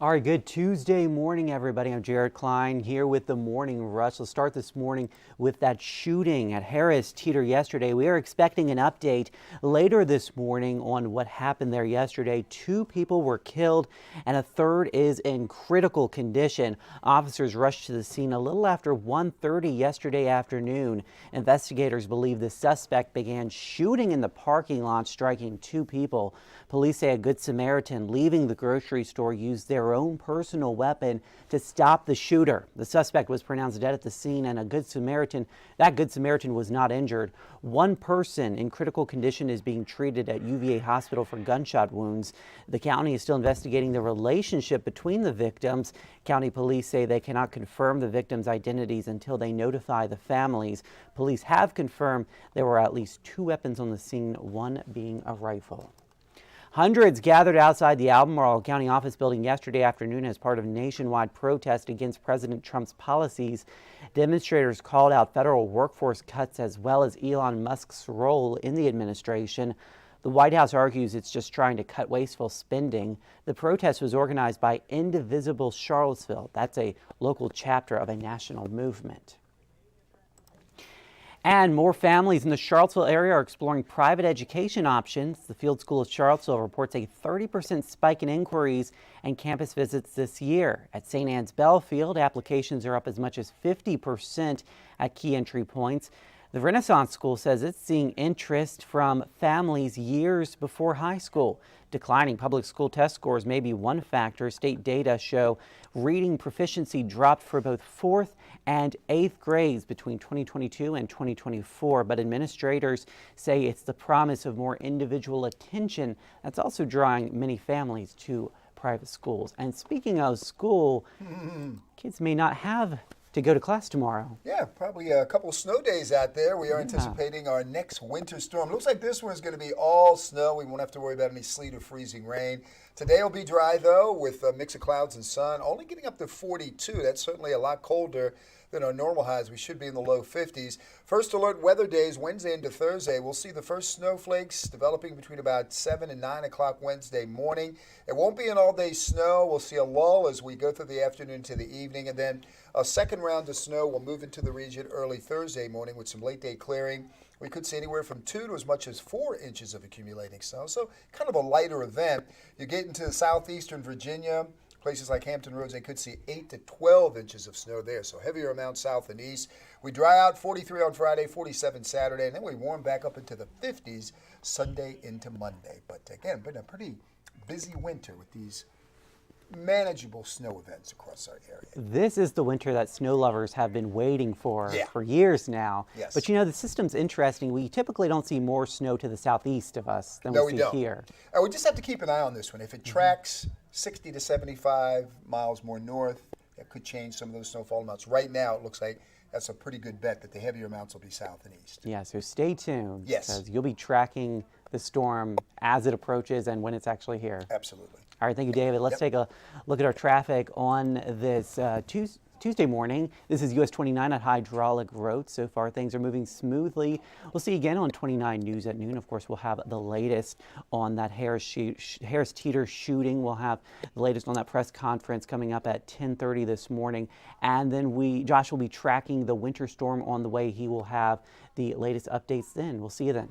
All right, good Tuesday morning, everybody. I'm Jared Klein here with the Morning Rush. Let's start this morning with that shooting at Harris Teeter yesterday. We are expecting an update later this morning on what happened there yesterday. 2 people were killed and a third is in critical condition. Officers rushed to the scene a little after 1:30 yesterday afternoon. Investigators believe the suspect began shooting in the parking lot, striking 2 people. Police say a Good Samaritan leaving the grocery store used their own personal weapon to stop the shooter. The suspect was pronounced dead at the scene, and that Good Samaritan was not injured. 1 person in critical condition is being treated at UVA hospital for gunshot wounds. The county is still investigating the relationship between the victims. County police say they cannot confirm the victims' identities until they notify the families. Police have confirmed there were at least 2 weapons on the scene, one being a rifle. Hundreds gathered outside the Albemarle County office building yesterday afternoon as part of a nationwide protest against President Trump's policies. Demonstrators called out federal workforce cuts as well as Elon Musk's role in the administration. The White House argues it's just trying to cut wasteful spending. The protest was organized by Indivisible Charlottesville. That's a local chapter of a national movement. And more families in the Charlottesville area are exploring private education options. The Field School of Charlottesville reports a 30% spike in inquiries and campus visits this year. At St. Anne's Belfield, applications are up as much as 50% at key entry points. The Renaissance School says it's seeing interest from families years before high school. Declining public school test scores may be one factor. State data show reading proficiency dropped for both 4th and 8th grades between 2022 and 2024. But administrators say it's the promise of more individual attention that's also drawing many families to private schools. And speaking of school, kids may not have to go to class tomorrow. Yeah, probably a couple of snow days out there. We are anticipating our next winter storm. Looks like this one is going to be all snow. We won't have to worry about any sleet or freezing rain. Today will be dry, though, with a mix of clouds and sun, only getting up to 42. That's certainly a lot colder than our normal highs. We should be in the low 50s. First alert weather days, Wednesday into Thursday. We'll see the first snowflakes developing between about 7 and 9 o'clock Wednesday morning. It won't be an all-day snow. We'll see a lull as we go through the afternoon to the evening, and then a second round of snow will move into the region early Thursday morning with some late-day clearing. We could see anywhere from 2 to as much as 4 inches of accumulating snow, so kind of a lighter event. You get into southeastern Virginia, places like Hampton Roads, they could see 8 to 12 inches of snow there, so heavier amounts south and east. We dry out 43 on Friday, 47 Saturday, and then we warm back up into the 50s Sunday into Monday. But again, been a pretty busy winter with these manageable snow events across our area. This is the winter that snow lovers have been waiting for years now. Yes. But you know, the system's interesting. We typically don't see more snow to the southeast of us than we see here. We just have to keep an eye on this one. If it tracks 60 to 75 miles more north, that could change some of those snowfall amounts. Right now, it looks like that's a pretty good bet that the heavier amounts will be south and east. Yeah, so stay tuned. Yes. Because you'll be tracking the storm as it approaches and when it's actually here. Absolutely. All right, thank you, David. Let's take a look at our traffic on this Tuesday morning. This is US 29 at Hydraulic Road. So far, things are moving smoothly. We'll see you again on 29 News at noon. Of course, we'll have the latest on that Harris Teeter shooting. We'll have the latest on that press conference coming up at 10:30 this morning. And then Josh will be tracking the winter storm on the way. He will have the latest updates then. We'll see you then.